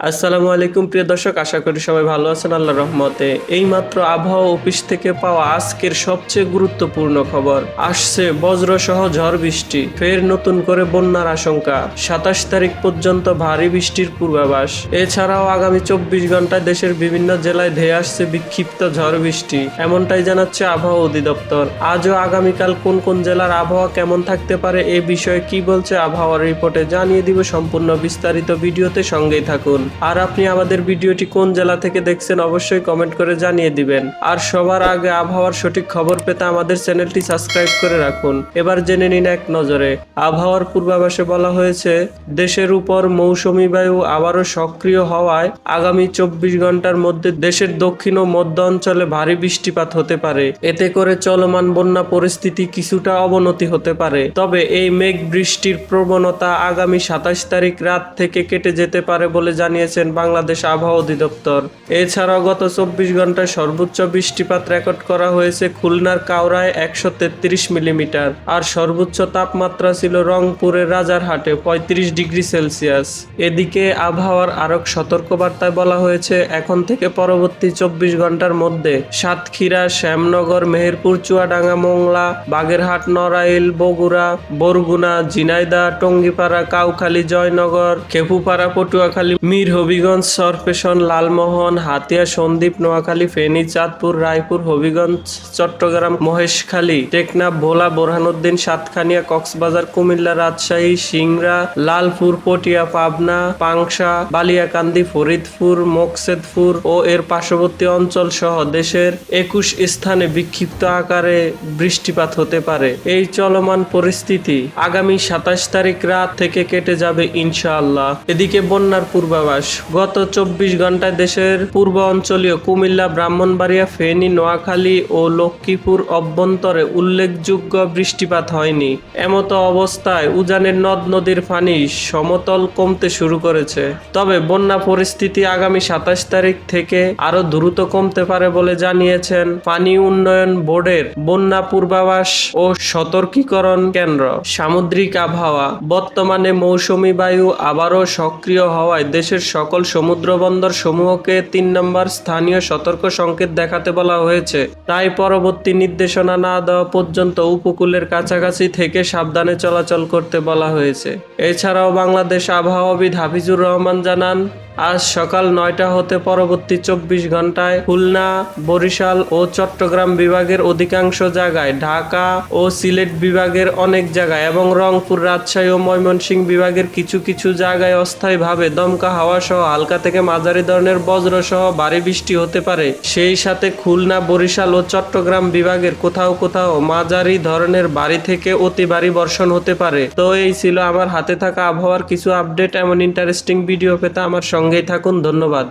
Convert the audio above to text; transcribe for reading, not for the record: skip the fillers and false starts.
আসসালামু আলাইকুম প্রিয় দর্শক, আশা করি সবাই ভালো আছেন আল্লাহর রহমতে। এইমাত্র আবহাওয়া অফিস থেকে পাওয়া আজকের সবচেয়ে গুরুত্বপূর্ণ খবর আসছে। বজ্রসহ ঝড় বৃষ্টি, ফের নতুন করে বন্যার আশঙ্কা। 27 তারিখ পর্যন্ত ভারী বৃষ্টির পূর্বাভাস। এছাড়াও আগামী 24 ঘন্টায় দেশের বিভিন্ন জেলায় ধেয়ে আসছে বিক্ষিপ্ত ঝড় বৃষ্টি, এমনটাই জানাচ্ছে আবহাওয়া অধিদপ্তর। আজও আগামীকাল কোন কোন জেলার আবহাওয়া কেমন থাকতে পারে এ বিষয়ে কি বলছে আবহাওয়ার রিপোর্টে জানিয়ে দিব সম্পূর্ণ বিস্তারিত। ভিডিওতে সঙ্গেই থাকুন। আর আপনি আমাদের ভিডিওটি কোন জেলা থেকে দেখছেন অবশ্যই কমেন্ট করে জানিয়ে দিবেন। আর সবার আগে আবহাওয়ার সঠিক খবর পেতে আমাদের চ্যানেলটি সাবস্ক্রাইব করে রাখুন। এবার জেনে নিন এক নজরে। আবহাওয়ার পূর্বাভাসে বলা হয়েছে, দেশের উপর মৌসুমী বায়ু আবারও সক্রিয় হওয়ায় আগামী 24 ঘন্টার মধ্যে দেশের দক্ষিণ ও মধ্য অঞ্চলে ভারী বৃষ্টিপাত হতে পারে। এতে করে চলমান বন্যা পরিস্থিতি কিছুটা অবনতি হতে পারে। তবে এই মেঘ বৃষ্টির প্রবণতা আগামী 27 তারিখ রাত থেকে কেটে যেতে পারে বলে জানিয়েছেন বাংলাদেশ আবহাওয়া অধিদপ্তর। এছাড়াও গত 24 ঘন্টায় সর্বোচ্চ বৃষ্টিপাত রেকর্ড করা হয়েছে খুলনার কাউরায় 133 মিলিমিটার। আর সর্বোচ্চ তাপমাত্রা ছিল রংপুরের রাজারহাটে 35 ডিগ্রি সেলসিয়াস। এদিকে আবহাওয়ার আরক সতর্কবার্তায় বলা হয়েছে, এখন থেকে পরবর্তী 24 ঘন্টার মধ্যে সাতক্ষীরা, শ্যামনগর, মেহেরপুর, চুয়াডাঙ্গা, মোংলা, বাগেরহাট, নড়াইল, বগুড়া, বরগুনা, ঝিনাইদহ, টঙ্গীপাড়া, কাউখালী, জয়নগর, খেপুপাড়া, পটুয়াখালী, মির হবিগঞ্জ, সরপেশন, লালমোহন, হাতিয়া, সন্দ্বীপ, নোয়াখালী, ফেনী, চাঁদপুর, রায়পুর, হবিগঞ্জ, চট্টগ্রাম, মহেশখালী, টেকনাফ, ভোলা, বোরহানউদ্দিন, সাতখানিয়া, কক্সবাজার, কুমিল্লা, রাজশাহী, সিংড়া, লালপুর, পটিয়া, পাবনা, পাংশা, বালিয়াকান্দি, ফরিদপুর, মোকসেদপুর ও এর পার্শ্ববর্তী অঞ্চল সহ দেশের 21 স্থানে বিক্ষিপ্ত আকারে বৃষ্টিপাত হতে পারে। এই চলমান পরিস্থিতি আগামী 27 তারিখ রাত থেকে কেটে যাবে ইনশাআল্লাহ। এদিকে বন্যার পূর্বাভাস। গত 24 ঘন্টায় দেশের পূর্ব অঞ্চলীয় কুমিল্লা, ব্রাহ্মণবাড়িয়া, ফেনী, নোয়াখালী ও লক্ষ্মীপুর অভ্যন্তরে উল্লেখযোগ্য বৃষ্টিপাত হয়নি। এমতো অবস্থায় উজানের নদ নদীর পানি সমতল কমতে শুরু করেছে। তবে বন্যা পরিস্থিতি আগামী 27 তারিখ থেকে আরো দ্রুত কমতে পারে বলে জানিয়েছেন পানি উন্নয়ন বোর্ডের বন্যা পূর্বাভাস ও সতর্কীকরণ কেন্দ্র। সামুদ্রিক আবহাওয়া। বর্তমানে মৌসুমী বায়ু আবারও সক্রিয় হওয়ায় দেশের সকল সমুদ্র বন্দর সমূহকে 3 নম্বর স্থানীয় সতর্ক সংকেত দেখাতে বলা হয়েছে। তাই পরবর্তী নির্দেশনা না দেওয়া পর্যন্ত উপকূলের কাছাকাছি থেকে সাবধানে চলাচল করতে বলা হয়েছে। এছাড়াও বাংলাদেশ আবহাওয়াবিদ হাফিজুর রহমান জানান, আজ সকাল 9টা হতে পরবর্তী 24 ঘন্টায় খুলনা, বরিশাল ও চট্টগ্রাম বিভাগের অধিকাংশ জায়গায়, ঢাকা ও সিলেট বিভাগের অনেক জায়গায় এবং রংপুর, রাজশাহী ও ময়মনসিংহ বিভাগের কিছু কিছু জায়গায় অস্থায়ীভাবে দমকা হাওয়া সহ হালকা থেকে মাঝারি ধরনের বজ্র সহ ভারী বৃষ্টি হতে পারে। সেই সাথে খুলনা, বরিশাল ও চট্টগ্রাম বিভাগের কোথাও কোথাও মাঝারি ধরনের ভারী থেকে অতি ভারী বর্ষণ হতে পারে। তো এই ছিল আমার হাতে থাকা আবহাওয়ার কিছু আপডেট। এমন ইন্টারেস্টিং ভিডিও পেতে আমার সঙ্গেই থাকুন। ধন্যবাদ।